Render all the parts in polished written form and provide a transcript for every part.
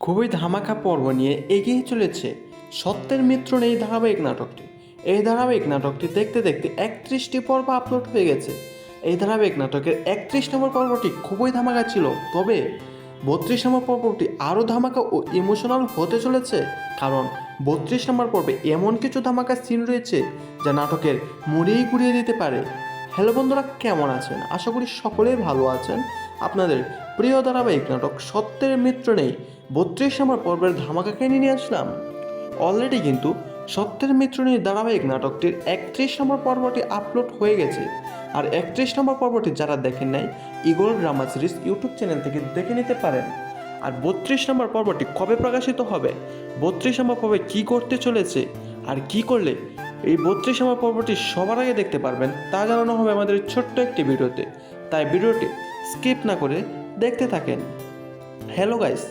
খুবই ধামাকা পর্ব নিয়ে এগিয়ে চলেছে সত্যের মিত্র এই ধারাবাহিক নাটকটি। এই ধারাবাহিক নাটকটি দেখতে দেখতে 31টি পর্ব আপলোড হয়ে গেছে। এই ধারাবাহিক নাটকের 31 নম্বর পর্বটি খুবই ধামাকা ছিল, তবে 32 নম্বর পর্বটি আরও ধামাকা ও ইমোশনাল হতে চলেছে, কারণ 32 নম্বর পর্বে এমন কিছু ধামাকা সিন রয়েছে যা নাটকের মুড়িয়ে ঘুরিয়ে দিতে পারে। হ্যালো বন্ধুরা, কেমন আছেন? আশা করি সকলেই ভালো আছেন। আপনাদের প্রিয় ধারাবাহিক নাটক সত্যের মিত্র নেই 32 নম্বর পর্বের ধামাকাকে নিয়ে আসলাম। অলরেডি কিন্তু সত্যের মিত্র নেই ধারাবাহিক নাটকটির 31 নম্বর পর্বটি আপলোড হয়ে গেছে। আর 31 নম্বর পর্বটি যারা দেখেন নাই, eagle drama series YouTube channel থেকে দেখে নিতে পারেন। আর 32 নম্বর পর্বটি কবে প্রকাশিত হবে, 32 নম্বর পর্বে কী করতে চলেছে আর কি করলে এই 32 নম্বর পর্বটি সবার আগে দেখতে পারবেন, তা জানানো হবে আমাদের ছোট্ট একটি ভিডিওতে। তাই ভিডিওটি স্কিপ না করে দেখতে থাকেন। হ্যালো গাইস,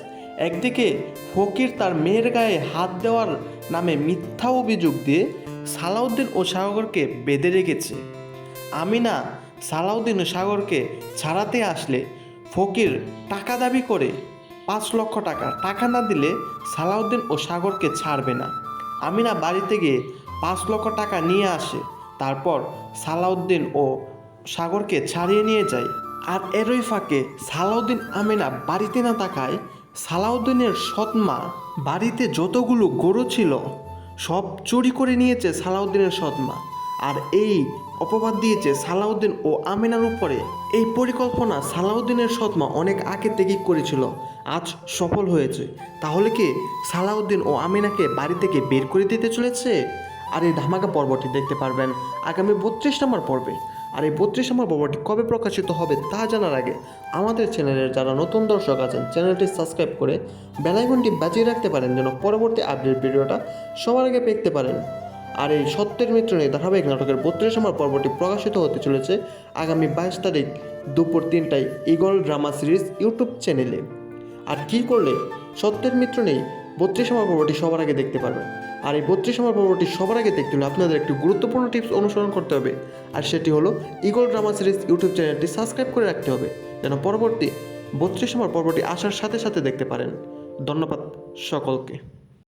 একদিকে ফকির তার মেয়ের গায়ে হাত দেওয়ার নামে মিথ্যা অভিযোগ দিয়ে সালাউদ্দিন ও সাগরকে বেঁধে রেখেছে। আমিনা সালাউদ্দিন ও সাগরকে ছাড়াতে আসলে ফকির টাকা দাবি করে 5 লক্ষ টাকা না দিলে সালাউদ্দিন ও সাগরকে ছাড়বে না। আমিনা বাড়িতে গিয়ে 5 লক্ষ টাকা নিয়ে আসে, তারপর সালাউদ্দিন ও সাগরকে ছাড়িয়ে নিয়ে যায়। আর এরই ফাঁকে সালাউদ্দিন আমিনা বাড়িতে না থাকায় সালাউদ্দিনের সৎমা বাড়িতে যতগুলো গরু ছিল সব চুরি করে নিয়েছে সালাউদ্দিনের সৎমা। আর এই অপবাদ দিয়েছে সালাউদ্দিন ও আমিনার উপরে। এই পরিকল্পনা সালাউদ্দিনের সৎমা অনেক আগে থেকেই করেছিল, আজ সফল হয়েছে। তাহলে কি সালাউদ্দিন ও আমিনাকে বাড়ি থেকে বের করে দিতে চলেছে? আর এই ধামাকা পর্বটি দেখতে পারবেন আগামী 32 নম্বর পর্বে। আর এই 32 নম্বর পর্বটি কবে প্রকাশিত হবে তা জানার আগে আমাদের চ্যানেলের যারা নতুন দর্শক আছেন, চ্যানেলটি সাবস্ক্রাইব করে বেল আইকনটি বাজিয়ে রাখতে পারেন, যেন পরবর্তী আপডেট ভিডিওটা সবার আগে পেতে পারেন। আর এই সত্যের মিত্র নিয়ে ধারাবাহিক নাটকের 32 নম্বর পর্বটি প্রকাশিত হতে চলেছে আগামী 22 তারিখ দুপুর 3টায় ইগল ড্রামা সিরিজ ইউটিউব চ্যানেলে। আর কী করলে সত্যের মিত্র নেই 32 নম্বর পর্বটি সবার আগে দেখতে পারবেন। আর এই 32 নম্বর পর্বটি সবার আগে দেখতে হলে আপনাদের একটি গুরুত্বপূর্ণ টিপস অনুসরণ করতে হবে, আর সেটি হলো ইগল ড্রামা সিরিজ ইউটিউব চ্যানেলটি সাবস্ক্রাইব করে রাখতে হবে, যেন পরবর্তী 32 নম্বর পর্বটি আসার সাথে সাথে দেখতে পারেন। ধন্যবাদ সকলকে।